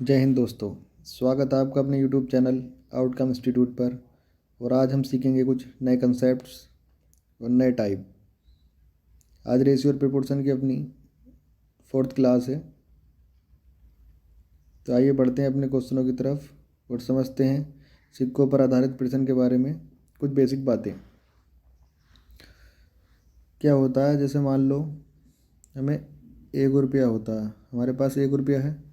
जय हिंद दोस्तों। स्वागत है आपका अपने यूट्यूब चैनल आउटकम इंस्टीट्यूट पर। और आज हम सीखेंगे कुछ नए कंसेप्ट्स और नए टाइप। आज रेशियो और प्रोपोर्शन की अपनी 4th क्लास है। तो आइए बढ़ते हैं अपने क्वेश्चनों की तरफ और समझते हैं सिक्कों पर आधारित प्रश्न के बारे में कुछ बेसिक बातें। क्या होता है, जैसे मान लो हमें 1 रुपया होता है, हमारे पास 1 रुपया है।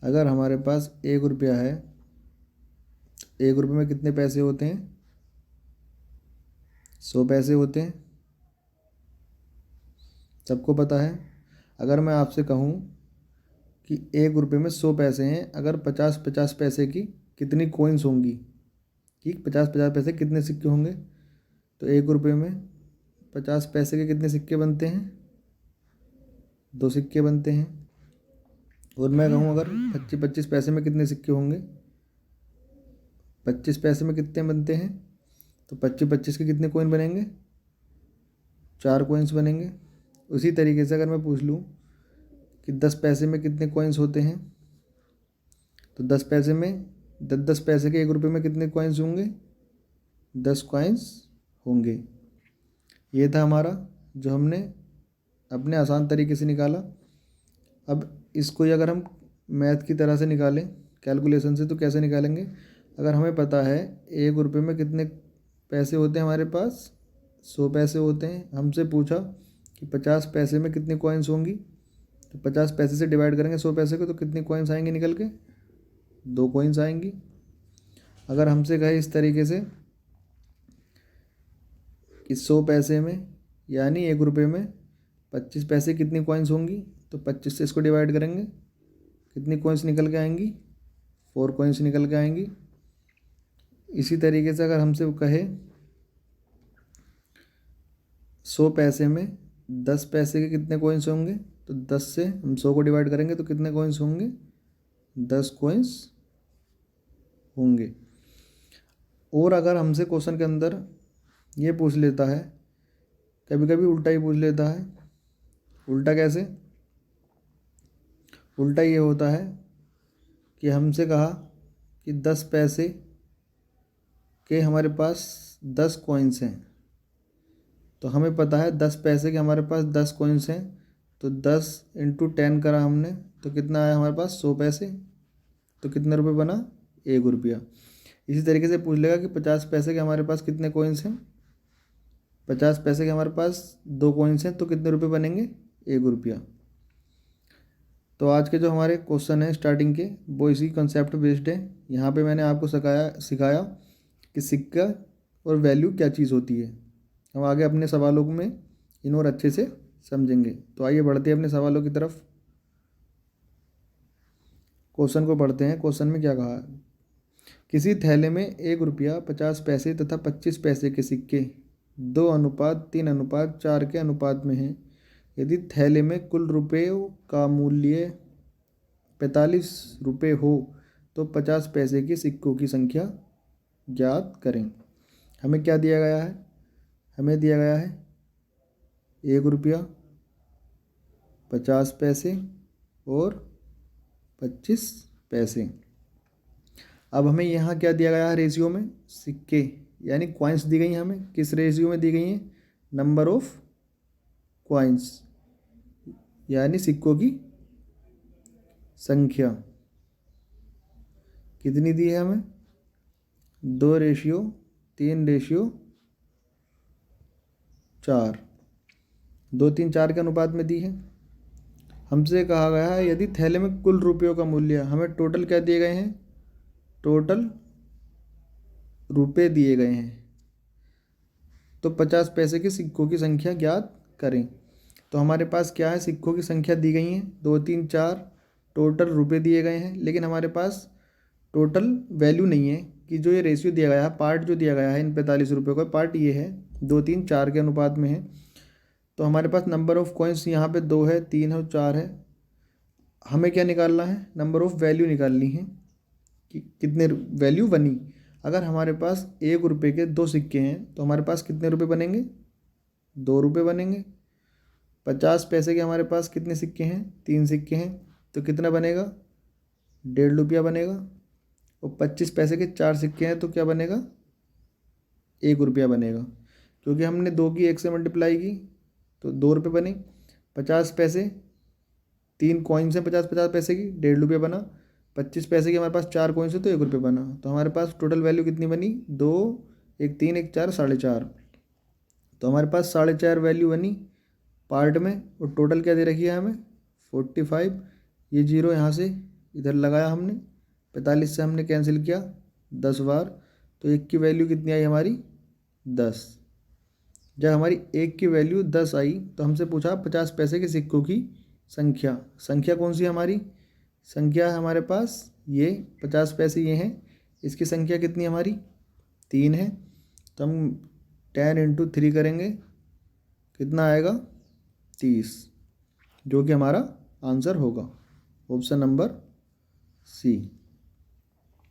अगर हमारे पास 1 रुपया है, 1 रुपये में कितने पैसे होते हैं? 100 पैसे होते हैं, सबको पता है। अगर मैं आपसे कहूँ कि 1 रुपये में 100 पैसे हैं, अगर 50-50 पैसे की कितनी कॉइन्स होंगी, कि 50-50 पैसे कितने सिक्के होंगे, तो 1 रुपये में 50 पैसे के कितने सिक्के बनते हैं? 2 सिक्के बनते हैं। और मैं कहूँ अगर 25-25 पैसे में कितने सिक्के होंगे, 25 पैसे में कितने बनते हैं, तो 25-25 के कितने कॉइन बनेंगे? 4 कॉइन्स बनेंगे। उसी तरीके से अगर मैं पूछ लूँ कि 10 पैसे में कितने कॉइन्स होते हैं, तो 10 पैसे में 10 पैसे के 1 रुपये में कितने कॉइन्स होंगे? 10 कॉइन्स होंगे। ये था हमारा जो हमने अपने आसान तरीके से निकाला। अब इसको ही अगर हम मैथ की तरह से निकालें, कैलकुलेशन से, तो कैसे निकालेंगे? अगर हमें पता है 1 रुपये में कितने पैसे होते हैं, हमारे पास 100 पैसे होते हैं। हमसे पूछा कि 50 पैसे में कितनी कॉइन्स होंगी, तो 50 पैसे से डिवाइड करेंगे 100 पैसे को, तो कितनी कॉइन्स आएंगी निकल के? 2 कॉइन्स आएंगी। अगर हमसे कहे इस तरीके से कि 100 पैसे में यानी 1 रुपये में 25 पैसे कितनी कॉइन्स होंगी, तो 25 से इसको डिवाइड करेंगे, कितनी कॉइन्स निकल के आएंगी? 4 कॉइन्स निकल के आएंगी। इसी तरीके से अगर हमसे कहे 100 पैसे में 10 पैसे के कितने कॉइन्स होंगे, तो 10 से हम 100 को डिवाइड करेंगे तो कितने कॉइन्स होंगे? 10 कॉइन्स होंगे। और अगर हमसे क्वेश्चन के अंदर ये पूछ लेता है, कभी कभी उल्टा ही पूछ लेता है। उल्टा कैसे? उल्टा ये होता है कि हमसे कहा कि 10 पैसे के हमारे पास 10 कॉइन्स हैं, तो हमें पता है 10 पैसे के हमारे पास 10 कॉइन्स हैं, तो 10 इंटू 10 करा हमने, तो कितना आया हमारे पास? 100 पैसे। तो कितने रुपए बना? 1 रुपया। इसी तरीके से पूछ लेगा कि 50 पैसे के हमारे पास कितने कॉइन्स हैं, 50 पैसे के हमारे पास 2 कॉइन्स हैं, तो कितने रुपए बनेंगे? 1 रुपया। तो आज के जो हमारे क्वेश्चन हैं स्टार्टिंग के, वो इसी कंसेप्ट बेस्ड है। यहाँ पे मैंने आपको सिखाया कि सिक्का और वैल्यू क्या चीज़ होती है। हम आगे अपने सवालों में इन और अच्छे से समझेंगे। तो आइए बढ़ते हैं अपने सवालों की तरफ। क्वेश्चन को पढ़ते हैं। क्वेश्चन में क्या कहा? किसी थैले में 1 रुपया 50 पैसे तथा 25 पैसे के सिक्के 2:3:4 के अनुपात में हैं। यदि थैले में कुल रुपयों का मूल्य 45 रुपये हो तो 50 पैसे के सिक्कों की संख्या ज्ञात करें। हमें क्या दिया गया है? हमें दिया गया है 1 रुपया 50 पैसे और 25 पैसे। अब हमें यहाँ क्या दिया गया है? रेशियो में सिक्के यानी कॉइन्स दी गई हैं। हमें किस रेशियो में दी गई हैं? नंबर ऑफ कॉइन्स यानी सिक्कों की संख्या कितनी दी है हमें? 2:3:4, 2:3:4 के अनुपात में दी है। हमसे कहा गया है यदि थैले में कुल रुपयों का मूल्य, हमें टोटल क्या दिए गए हैं? टोटल रुपए दिए गए हैं, तो 50 पैसे के सिक्कों की संख्या ज्ञात करें। तो हमारे पास क्या है? सिक्कों की संख्या दी गई है 2:3:4, टोटल रुपए दिए गए हैं, लेकिन हमारे पास टोटल वैल्यू नहीं है कि जो ये रेशियो दिया गया है, पार्ट जो दिया गया है इन 45 रुपये का, पार्ट ये है 2:3:4 के अनुपात में है। तो हमारे पास नंबर ऑफ कॉइन्स यहाँ पे 2 है, 3 है और 4 है। हमें क्या निकालना है? नंबर ऑफ वैल्यू निकालनी है कि कितने वैल्यू बनी। अगर हमारे पास 1 रुपये के 2 सिक्के हैं तो हमारे पास कितने रुपये बनेंगे? 2 रुपये बनेंगे। 50 पैसे के हमारे पास कितने सिक्के हैं? 3 सिक्के हैं, तो कितना बनेगा? ₹1.5 बनेगा, और 25 पैसे के 4 सिक्के हैं तो क्या बनेगा, ₹1 बनेगा। क्योंकि हमने 2 की 1 से मल्टीप्लाई की तो ₹2 बने। 50 पैसे 3 कॉइन्स हैं 50-50 पैसे की, ₹1.5 बना। 25 पैसे की हमारे पास 4 कॉइन्स है तो ₹1 बना। तो हमारे पास टोटल वैल्यू कितनी बनी, 2, 1 3 1 4 4.5। तो हमारे पास 4.5 वैल्यू बनी पार्ट में, और टोटल क्या दे रखी है हमें, 45। ये जीरो यहाँ से इधर लगाया हमने, 45 से हमने कैंसिल किया 10 बार, तो 1 की वैल्यू कितनी आई हमारी, 10। जब हमारी 1 की वैल्यू 10 आई तो हमसे पूछा 50 पैसे के सिक्कों की संख्या। संख्या कौन सी है हमारी, संख्या है हमारे पास ये 50 पैसे ये हैं, इसकी संख्या कितनी है हमारी, 3 है। तो हम 10 × 3 करेंगे, कितना आएगा, 30, जो कि हमारा आंसर होगा ऑप्शन नंबर सी।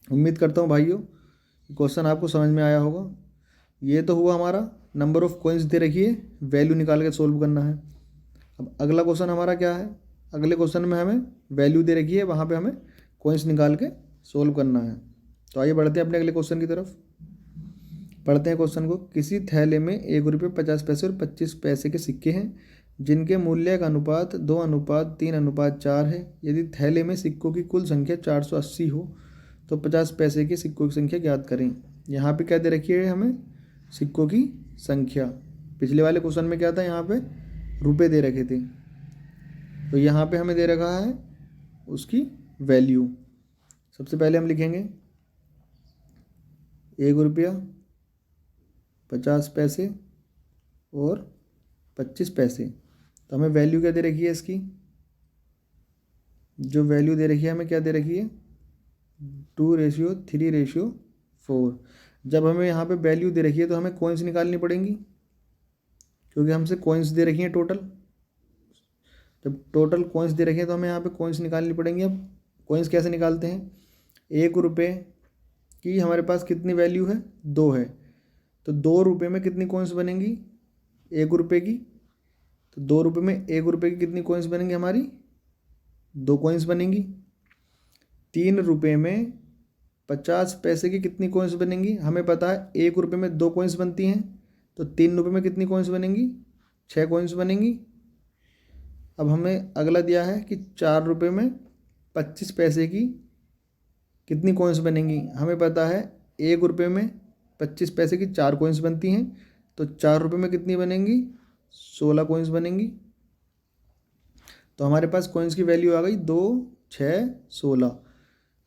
उम्मीद करता हूँ भाइयों क्वेश्चन आपको समझ में आया होगा। ये तो हुआ हमारा नंबर ऑफ कॉइन्स दे रखी है, वैल्यू निकाल के सोल्व करना है। अब अगला क्वेश्चन हमारा क्या है, अगले क्वेश्चन में हमें वैल्यू दे रखी है, वहाँ पे हमें कॉइन्स निकाल के सोल्व करना है। तो आइए बढ़ते हैं अपने अगले क्वेश्चन की तरफ। पढ़ते हैं क्वेश्चन को। किसी थैले में ₹1 50 पैसे और 25 पैसे के सिक्के हैं जिनके मूल्य का अनुपात 2:3:4 है। यदि थैले में सिक्कों की कुल संख्या 480 हो तो 50 पैसे के सिक्कों की संख्या ज्ञात करें। यहाँ पे क्या दे रखी है हमें, सिक्कों की संख्या। पिछले वाले क्वेश्चन में क्या था, यहाँ पे रुपए दे रखे थे, तो यहाँ पे हमें दे रखा है उसकी वैल्यू। सबसे पहले हम लिखेंगे ₹1 50 पैसे और 25 पैसे। तो हमें वैल्यू क्या दे रखी है इसकी, जो वैल्यू दे रखी है हमें क्या दे रखी है, 2:3:4। जब हमें यहाँ पे वैल्यू दे रखी है तो हमें कॉइन्स निकालनी पड़ेंगी, क्योंकि हमसे कॉइन्स दे रखी हैं टोटल। जब टोटल कॉइन्स दे रखे हैं तो हमें यहाँ पे कॉइन्स निकालनी पड़ेंगी। अब कॉइन्स कैसे निकालते हैं, ₹1 की हमारे पास कितनी वैल्यू है, 2 है, तो ₹2 में कितनी कॉइन्स बनेंगी, ₹1 की। तो ₹2 में ₹1 की कितनी कॉइन्स बनेंगी हमारी, 2 कॉइन्स बनेंगी। ₹3 में 50 पैसे की कितनी कॉइन्स बनेंगी, हमें पता है ₹1 में 2 कॉइन्स बनती हैं, तो ₹3 में कितनी कॉइन्स बनेंगी, 6 कॉइन्स बनेंगी। अब हमें अगला दिया है कि ₹4 में 25 पैसे की कितनी कॉइन्स बनेंगी, हमें पता है ₹1 में 25 पैसे की 4 कॉइन्स बनती हैं, तो ₹4 में कितनी बनेंगी, 16 कॉइन्स बनेंगी। तो हमारे पास कॉइन्स की वैल्यू आ गई 2, 6, 16,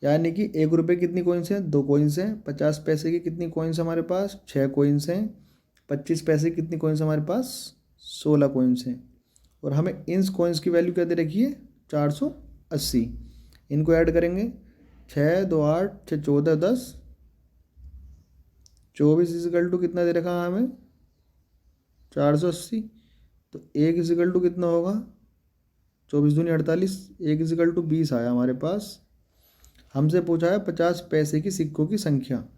यानी कि ₹1 कितनी कॉइन्स हैं, 2 कॉइन्स हैं। 50 पैसे की कितनी कॉइन्स हमारे पास, 6 कॉइन्स हैं। 25 पैसे की कितनी कॉइन्स हमारे पास, 16 कॉइन्स हैं। और हमें इन कॉइन्स की वैल्यू क्या दे रखी है, 480। इनको ऐड करेंगे, 6 2 8 6 14 10 24 इजिकल टू कितना दे रखा है हमें, 480। तो 1 इजिकल टू कितना होगा, 24 दूनी 48, 1 इजिकल टू 20 आया हमारे पास। हमसे पूछा है 50 पैसे की सिक्कों की संख्या।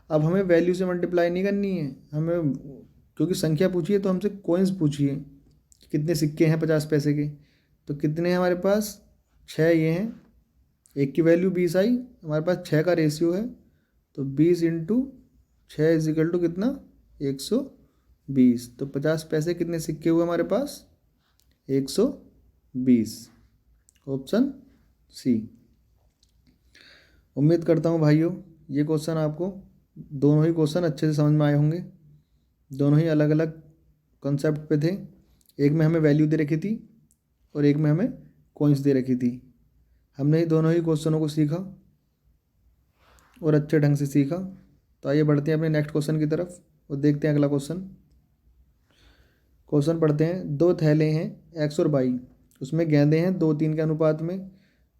अब हमें वैल्यू से मल्टीप्लाई नहीं करनी है हमें, क्योंकि संख्या पूछी है तो हमसे कॉइन्स पूछी है, कितने सिक्के हैं 50 पैसे के। तो कितने हैं हमारे पास, 6 ये हैं। 1 की वैल्यू 20 आई, हमारे पास 6 का रेशियो है, तो 20 × 6 इजिकल टू कितना, 120। तो 50 पैसे कितने सिक्के हुए हमारे पास, 120, ऑप्शन सी। उम्मीद करता हूँ भाइयों ये क्वेश्चन आपको, दोनों ही क्वेश्चन अच्छे से समझ में आए होंगे। दोनों ही अलग अलग कॉन्सेप्ट पे थे, एक में हमें वैल्यू दे रखी थी और एक में हमें कॉइन्स दे रखी थी। हमने ही दोनों ही क्वेश्चनों को सीखा और अच्छे ढंग से सीखा। तो आइए बढ़ते हैं अपने नेक्स्ट क्वेश्चन की तरफ और देखते हैं अगला क्वेश्चन। क्वेश्चन पढ़ते हैं। 2 थैले हैं X और Y, उसमें गेंदे हैं 2-3 के अनुपात में।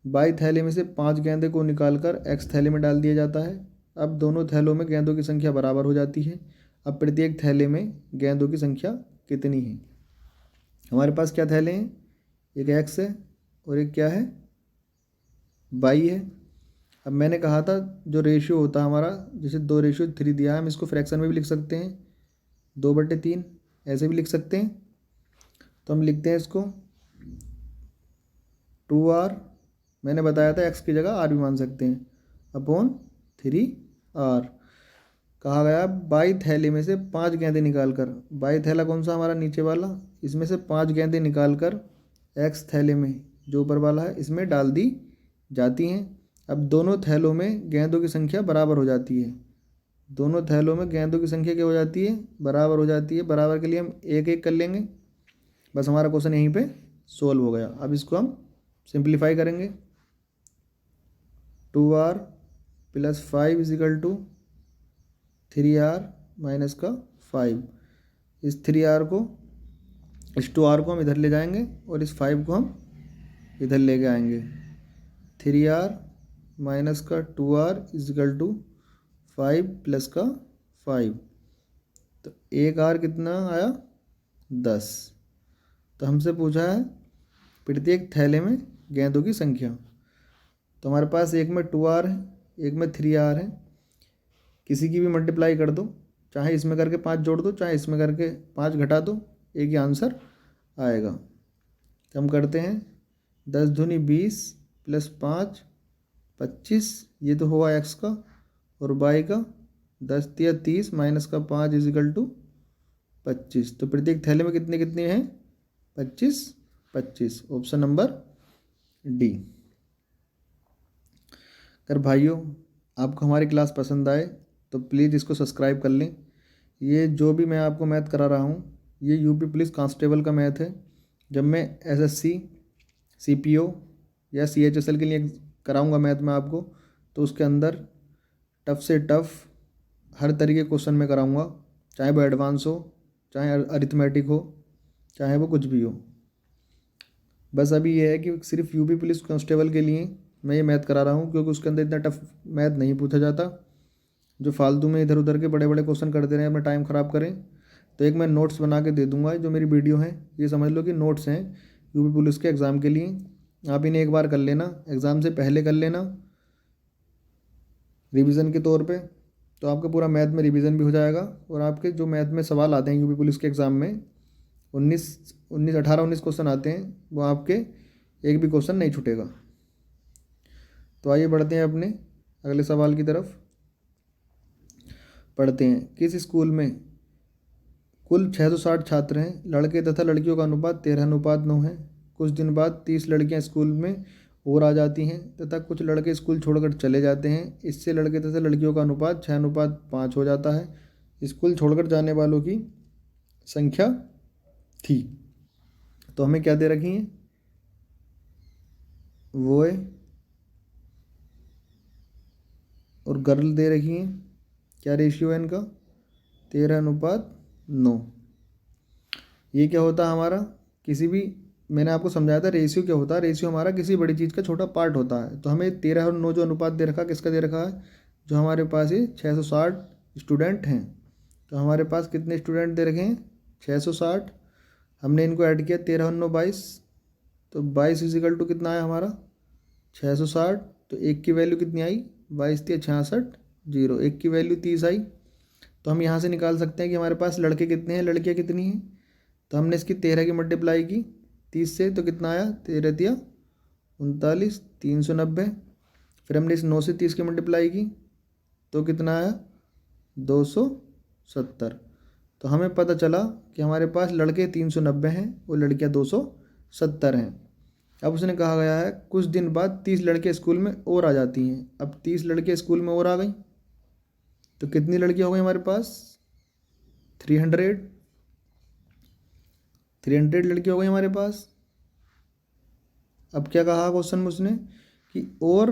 Y थैले में से 5 गेंदे को निकालकर X थैले में डाल दिया जाता है। अब दोनों थैलों में गेंदों की संख्या बराबर हो जाती है। अब प्रत्येक थैले में गेंदों की संख्या कितनी है। हमारे पास क्या थैले हैं, एक X है और एक क्या है, Y है। अब मैंने कहा था जो रेशियो होता है हमारा, जैसे 2:3 दिया है, हम इसको फ्रैक्शन में भी लिख सकते हैं, 2/3 ऐसे भी लिख सकते हैं। तो हम लिखते हैं इसको 2R मैंने बताया था x की जगह r भी मान सकते हैं, अपॉन 3r। कहा गया बाई थैले में से 5 गेंदें निकाल कर, बाई थैला कौन सा हमारा नीचे वाला, इसमें से 5 गेंदें निकाल कर x थैले में जो ऊपर वाला है इसमें डाल दी जाती हैं। अब दोनों थैलों में गेंदों की संख्या बराबर हो जाती है, दोनों थैलों में गेंदों की संख्या क्या हो जाती है, बराबर हो जाती है। बराबर के लिए हम एक एक कर लेंगे, बस हमारा क्वेश्चन यहीं पे सोल्व हो गया। अब इसको हम सिंप्लीफाई करेंगे। 2r + 5 = 3r माइनस का 5। इस 3r को, इस 2r को हम इधर ले जाएंगे और इस 5 को हम इधर लेके आएंगे। 3r माइनस का 2r = 5 प्लस का 5, तो एक r कितना आया, 10। तो हमसे पूछा है प्रत्येक थैले में गेंदों की संख्या। तो हमारे पास एक में 2r है, एक में 3r है, किसी की भी मल्टीप्लाई कर दो, चाहे इसमें करके 5 जोड़ दो, चाहे इसमें करके 5 घटा दो, एक ही आंसर आएगा। तो हम करते हैं 10 दूनी 20 + 5 25, ये तो हुआ x का, और y का 10 तिया 30 माइनस का 5 = 25। तो प्रत्येक थैले में कितने कितने हैं, 25 25। Option number D. अगर भाइयों आपको हमारी क्लास पसंद आए तो प्लीज़ इसको सब्सक्राइब कर लें। ये जो भी मैं आपको मैथ करा रहा हूँ ये यूपी पुलिस कांस्टेबल का मैथ है। जब मैं एसएससी, सीपीओ या सीएचएसएल के लिए कराऊंगा मैथ में आपको, तो उसके अंदर टफ से टफ हर तरीके क्वेश्चन में कराऊंगा, चाहे वो एडवांस हो, चाहे अरिथमेटिक हो, चाहे वो कुछ भी हो। बस अभी ये है कि सिर्फ यूपी पुलिस कांस्टेबल के लिए मैं ये मैथ करा रहा हूँ, क्योंकि उसके अंदर इतना टफ मैथ नहीं पूछा जाता। जो फालतू में इधर उधर के बड़े बड़े क्वेश्चन करते रहें, अपना टाइम ख़राब करें। तो एक मैं नोट्स बना के दे दूँगा, जो मेरी वीडियो है ये समझ लो कि नोट्स हैं यूपी पुलिस के एग्ज़ाम के लिए। आप इन्हें एक बार कर लेना, एग्ज़ाम से पहले कर लेना रिवीजन के तौर पे, तो आपका पूरा मैथ में रिवीजन भी हो जाएगा। और आपके जो मैथ में सवाल आते हैं यूपी पुलिस के एग्ज़ाम में 18-19 क्वेश्चन आते हैं, वो आपके एक भी क्वेश्चन नहीं छूटेगा। तो आइए बढ़ते हैं अपने अगले सवाल की तरफ। पढ़ते हैं, किस स्कूल में कुल 660 छात्र हैं, लड़के तथा लड़कियों का अनुपात 13:9 है। कुछ दिन बाद 30 लड़कियां स्कूल में और आ जाती हैं तथा कुछ लड़के स्कूल छोड़कर चले जाते हैं। इससे लड़के तथा लड़कियों का अनुपात 6:5 हो जाता है। स्कूल छोड़कर जाने वालों की संख्या थी। तो हमें क्या दे रखी है, बॉय और गर्ल दे रखी हैं। क्या रेशियो है इनका, 13:9। ये क्या होता है हमारा, किसी भी, मैंने आपको समझाया था रेशियो क्या होता है। रेशियो हमारा किसी बड़ी चीज़ का छोटा पार्ट होता है। तो हमें 13 और 9 जो अनुपात दे रखा है, किसका दे रखा है, जो हमारे पास ये 660 स्टूडेंट हैं। तो हमारे पास कितने स्टूडेंट दे रखे हैं, 660। हमने इनको ऐड किया 13 और 9 22, तो 22 = कितना आया हमारा 660। तो एक की वैल्यू कितनी आई, 22 × 66 0, एक की वैल्यू 30 आई। तो हम यहाँ से निकाल सकते हैं कि हमारे पास लड़के कितने हैं, लड़कियाँ कितनी हैं। तो हमने इसकी 13 की मल्टीप्लाई की 30 से, तो कितना आया, 13 × 39 390। फिर हमने इस 9 से 30 की मल्टीप्लाई की तो कितना आया, 270। तो हमें पता चला कि हमारे पास लड़के 390 हैं और लड़कियाँ 270 हैं। अब उसने कहा गया है कुछ दिन बाद 30 लड़के स्कूल में और आ जाती हैं। अब 30 लड़के स्कूल में और आ गई, तो कितनी लड़कियाँ हो गई हमारे पास, 300 लड़कियाँ हो गई हमारे पास। अब क्या कहा क्वेश्चन में उसने कि और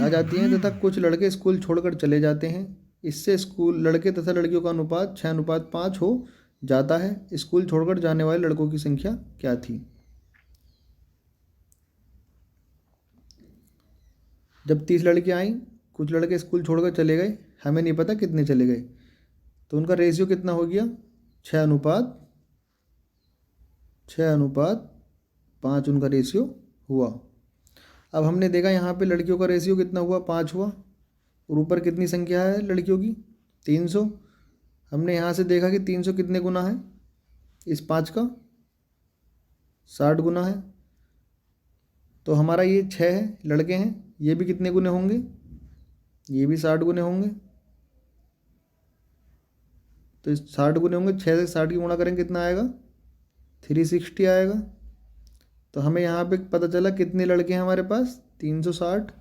आ जाती हैं तथा कुछ लड़के स्कूल छोड़कर चले जाते हैं। इससे स्कूल लड़के तथा लड़कियों का अनुपात 6:5 हो जाता है। स्कूल छोड़कर जाने वाले लड़कों की संख्या क्या थी। जब 30 लड़कियाँ आईं, कुछ लड़के स्कूल छोड़कर चले गए, हमें नहीं पता कितने चले गए, तो उनका रेशियो कितना हो गया, 6:5 उनका रेशियो हुआ। अब हमने देखा यहाँ पे लड़कियों का रेशियो कितना हुआ, 5 हुआ, और ऊपर कितनी संख्या है लड़कियों की, 300। हमने यहाँ से देखा कि 300 कितने गुना है, इस 5 का 60 गुना है। तो हमारा ये 6 है, लड़के हैं, ये भी कितने गुने होंगे, ये भी 60 गुने होंगे। तो 60 गुने होंगे, 6 से 60 की गुणा करेंगे कितना आएगा, 360 आएगा। तो हमें यहाँ पे पता चला कितने लड़के हैं हमारे पास, 360।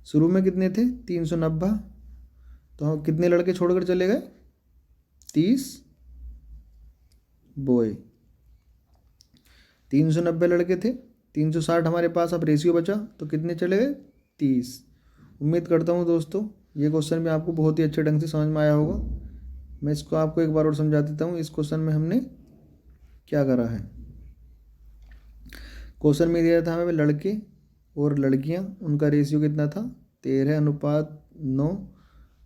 शुरू में कितने थे, 390। तो हम कितने लड़के छोड़कर चले गए, 30 बॉय। 390 लड़के थे, 360 हमारे पास अब रेशियो बचा, तो कितने चले गए, 30। उम्मीद करता हूँ दोस्तों ये क्वेश्चन भी आपको बहुत ही अच्छे ढंग से समझ में आया होगा। मैं इसको आपको एक बार और समझा देता हूँ। इस क्वेश्चन में हमने क्या करा है, क्वेश्चन में दिया था हमें लड़के और लड़कियाँ, उनका रेशियो कितना था, 13:9,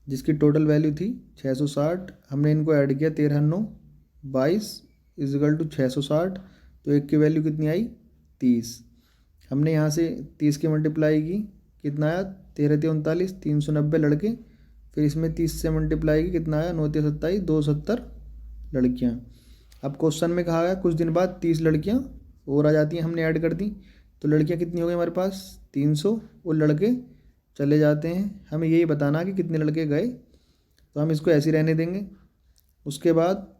जिसकी टोटल वैल्यू थी 660। हमने इनको ऐड किया, 13×9 22 इजिकल टू 660। तो एक की वैल्यू कितनी आई, 30। हमने यहाँ से 30 की मल्टीप्लाई की, कितना आया, 13×3 = 39, 390 लड़के। फिर इसमें 30 से मल्टीप्लाई की, कितना आया, 9×3 = 27, 270 लड़कियाँ। अब क्वेश्चन में कहा गया कुछ दिन बाद 30 लड़कियाँ और आ जाती हैं, हमने ऐड कर दी। तो लड़कियाँ कितनी हो गई हमारे पास, 300, और लड़के चले जाते हैं। हमें यही बताना कि कितने लड़के गए, तो हम इसको ऐसे ही रहने देंगे। उसके बाद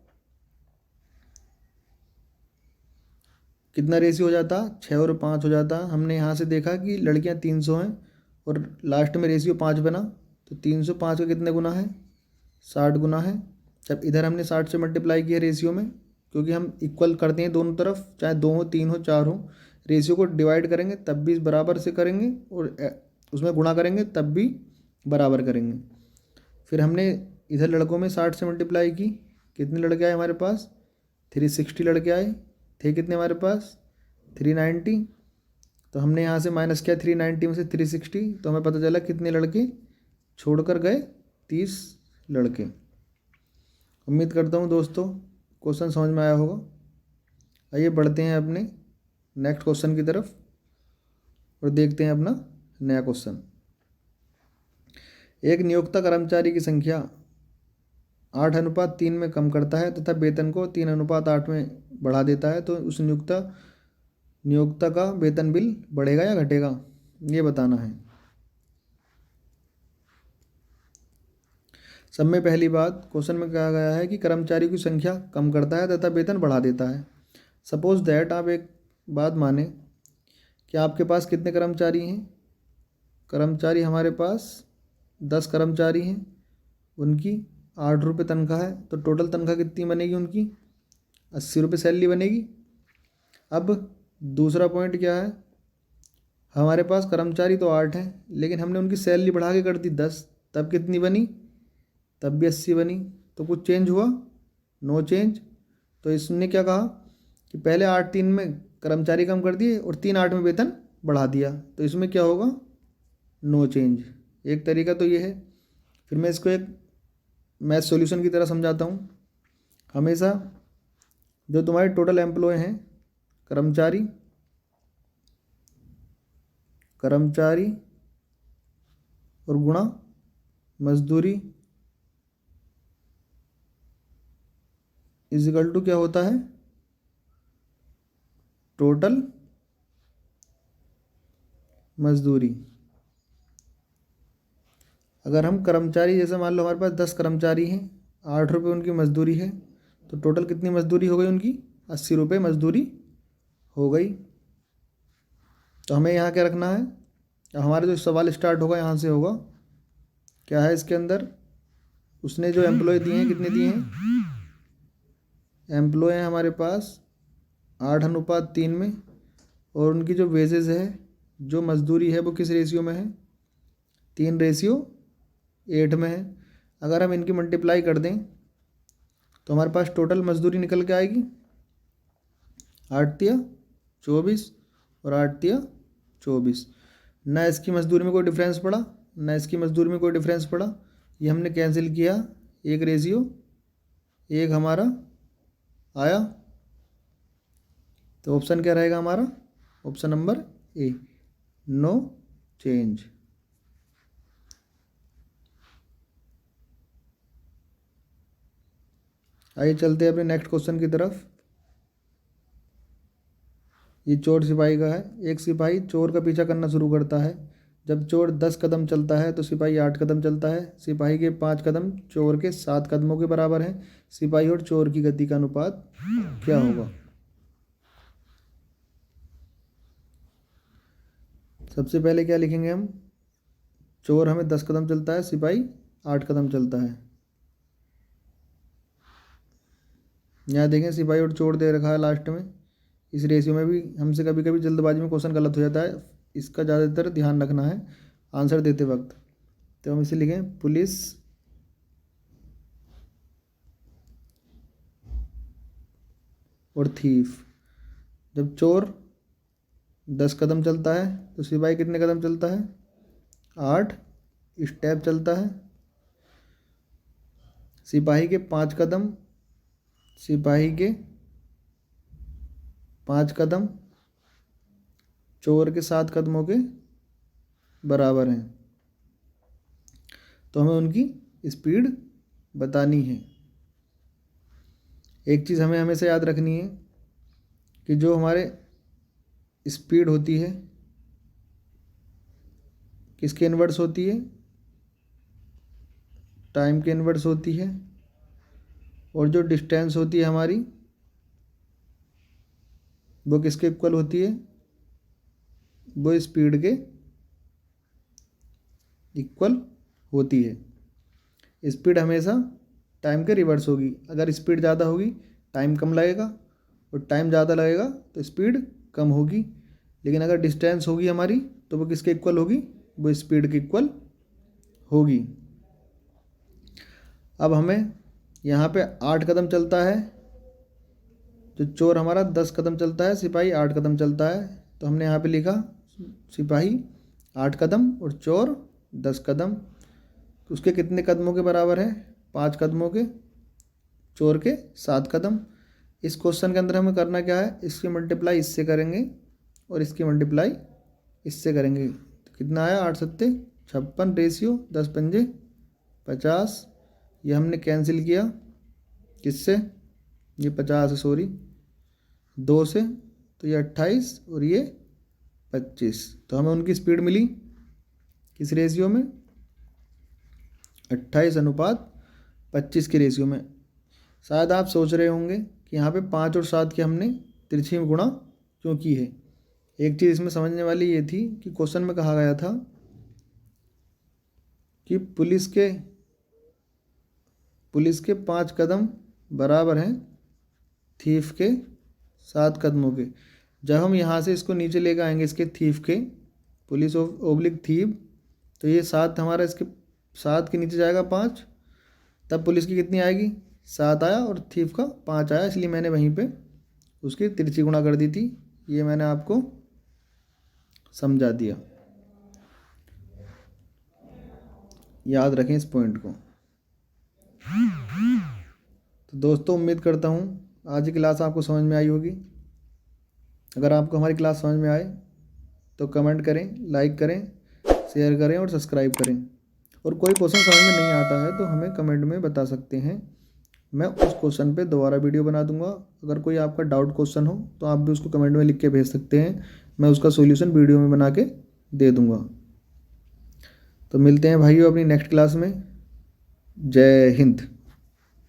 कितना रेशियो हो जाता, 6 और 5 हो जाता। हमने यहाँ से देखा कि लड़कियाँ 300 हैं और लास्ट में रेशियो 5 बना, तो 305 का कितने गुना है, 60 गुना है। जब इधर हमने 60 से मल्टीप्लाई किया रेशियो में, क्योंकि हम इक्वल करते हैं दोनों तरफ, चाहे 2 हो, 3 हो, 4 हो, रेशियो को डिवाइड करेंगे तब भी बराबर से करेंगे, और उसमें गुणा करेंगे तब भी बराबर करेंगे। फिर हमने इधर लड़कों में 60 से मल्टीप्लाई की, कितने लड़के आए हमारे पास, 360 लड़के आए। थे कितने हमारे पास, 390। तो हमने यहाँ से माइनस किया 390 में से 360, तो हमें पता चला कितने लड़के छोड़कर गए, 30 लड़के। उम्मीद करता हूँ दोस्तों क्वेश्चन समझ में आया होगा। आइए बढ़ते हैं अपने नेक्स्ट क्वेश्चन की तरफ और देखते हैं अपना नया क्वेश्चन। एक नियोक्ता कर्मचारी की संख्या 8:3 में कम करता है तथा वेतन को 3:8 में बढ़ा देता है, तो उस नियोक्ता का वेतन बिल बढ़ेगा या घटेगा, ये बताना है। सब में पहली बात, क्वेश्चन में कहा गया है कि कर्मचारी की संख्या कम करता है तथा वेतन बढ़ा देता है। सपोज दैट, आप एक बात माने कि आपके पास कितने कर्मचारी हैं, कर्मचारी हमारे पास 10 कर्मचारी हैं, उनकी 8 रुपये तनख्वाह है, तो टोटल तनख्वाह कितनी बनेगी उनकी, 80 रुपये सैलरी बनेगी। अब दूसरा पॉइंट क्या है, हमारे पास कर्मचारी तो 8 हैं, लेकिन हमने उनकी सैलरी बढ़ा के कर दी 10, तब कितनी बनी, तब भी 80 बनी। तो कुछ चेंज हुआ, नो चेंज। तो इसने क्या कहा कि पहले 8-3 में कर्मचारी कम कर दिए और 3-8 में वेतन बढ़ा दिया, तो इसमें क्या होगा, नो चेंज। एक तरीका तो ये है। फिर मैं इसको एक मैथ सॉल्यूशन की तरह समझाता हूँ। हमेशा जो तुम्हारे टोटल एम्प्लॉय हैं, कर्मचारी कर्मचारी और गुणा मजदूरी इजिकल टू क्या होता है, टोटल मजदूरी। अगर हम कर्मचारी, जैसे मान लो हमारे पास 10 कर्मचारी हैं, 8 रुपये उनकी मजदूरी है, तो टोटल कितनी मजदूरी हो गई उनकी, 80 रुपये मजदूरी हो गई। तो हमें यहाँ क्या रखना है, हमारा जो सवाल स्टार्ट होगा यहाँ से होगा, क्या है इसके अंदर, उसने जो एम्प्लॉय दिए हैं, कितने दिए हैं, एम्प्लॉय हैं हमारे पास 8:3 में, और उनकी जो वेजेस है, जो मजदूरी है, वो किस रेशियो में है, 3:8 में है। अगर हम इनकी मल्टीप्लाई कर दें तो हमारे पास टोटल मजदूरी निकल के आएगी, 8×3 = 24 और 8×3 = 24। ना इसकी मजदूरी में कोई डिफरेंस पड़ा, ना इसकी मजदूरी में कोई डिफरेंस पड़ा, ये हमने कैंसिल किया, एक रेशियो एक हमारा आया। तो ऑप्शन क्या रहेगा हमारा, option number A, no change. आइए चलते हैं अपने नेक्स्ट क्वेश्चन की तरफ। ये चोर सिपाही का है। एक सिपाही चोर का पीछा करना शुरू करता है। जब चोर 10 कदम चलता है तो सिपाही 8 कदम चलता है। सिपाही के 5 कदम चोर के 7 कदमों के बराबर हैं। सिपाही और चोर की गति का अनुपात क्या होगा? सबसे पहले क्या लिखेंगे हम? चोर हमें 10 कदम चलता है, सिपाही 8 कदम चलता है। यहाँ देखें सिपाही और चोर दे रखा है लास्ट में। इस रेशियो में भी हमसे कभी कभी जल्दबाजी में क्वेश्चन गलत हो जाता है, इसका ज़्यादातर ध्यान रखना है आंसर देते वक्त। तो हम इसे लिखें पुलिस और थीफ। जब चोर 10 कदम चलता है तो सिपाही कितने कदम चलता है? 8 स्टेप चलता है। सिपाही के 5 कदम चोर के 7 कदमों के बराबर हैं। तो हमें उनकी स्पीड बतानी है। एक चीज़ हमें हमेशा याद रखनी है कि जो हमारे स्पीड होती है किसके इन्वर्स होती है? टाइम के इन्वर्स होती है। और जो डिस्टेंस होती है हमारी वो किसके इक्वल होती है? वो स्पीड के इक्वल होती है। स्पीड हमेशा टाइम के रिवर्स होगी। अगर स्पीड ज़्यादा होगी टाइम कम लगेगा, और टाइम ज़्यादा लगेगा तो स्पीड कम होगी। लेकिन अगर डिस्टेंस होगी हमारी तो वो किसके इक्वल होगी? वो स्पीड के इक्वल होगी। अब हमें यहाँ पे 8 कदम चलता है, जो चोर हमारा 10 कदम चलता है, सिपाही 8 कदम चलता है। तो हमने यहाँ पे लिखा सिपाही 8 कदम और चोर 10 कदम। तो उसके कितने कदमों के बराबर है? 5 कदमों के। चोर के 7 कदम। इस क्वेश्चन के अंदर हमें करना क्या है? इसकी मल्टीप्लाई इससे करेंगे और इसकी मल्टीप्लाई इससे करेंगे। तो कितना आया? 8 सत्ते 56 रेशियो 10 पंजे 50। ये हमने कैंसिल किया किससे? ये 50 है, सॉरी 2 से। तो ये 28 और ये 25। तो हमें उनकी स्पीड मिली किस रेशियो में? 28:25 के रेशियो में। शायद आप सोच रहे होंगे कि यहाँ पे 5 और 7 की हमने तिरछी में गुणा क्यों की है। एक चीज़ इसमें समझने वाली ये थी कि क्वेश्चन में कहा गया था कि पुलिस के 5 कदम बराबर हैं थीफ के 7 कदमों के। जब हम यहाँ से इसको नीचे लेकर आएंगे इसके थीफ के, पुलिस ओब्लिक थीफ, तो ये 7 हमारा इसके 7 के नीचे जाएगा 5। तब पुलिस की कितनी आएगी? 7 आया और थीफ का 5 आया, इसलिए मैंने वहीं पे उसकी तिरछी गुणा कर दी थी। ये मैंने आपको समझा दिया, याद रखें इस पॉइंट को। तो दोस्तों उम्मीद करता हूँ आज की क्लास आपको समझ में आई होगी। अगर आपको हमारी क्लास समझ में आए तो कमेंट करें, लाइक करें, शेयर करें और सब्सक्राइब करें। और कोई क्वेश्चन समझ में नहीं आता है तो हमें कमेंट में बता सकते हैं, मैं उस क्वेश्चन पे दोबारा वीडियो बना दूंगा। अगर कोई आपका डाउट क्वेश्चन हो तो आप भी उसको कमेंट में लिख के भेज सकते हैं, मैं उसका सॉल्यूशन वीडियो में बना के दे दूंगा। तो मिलते हैं भाइयों अपनी नेक्स्ट क्लास में। जय हिंद।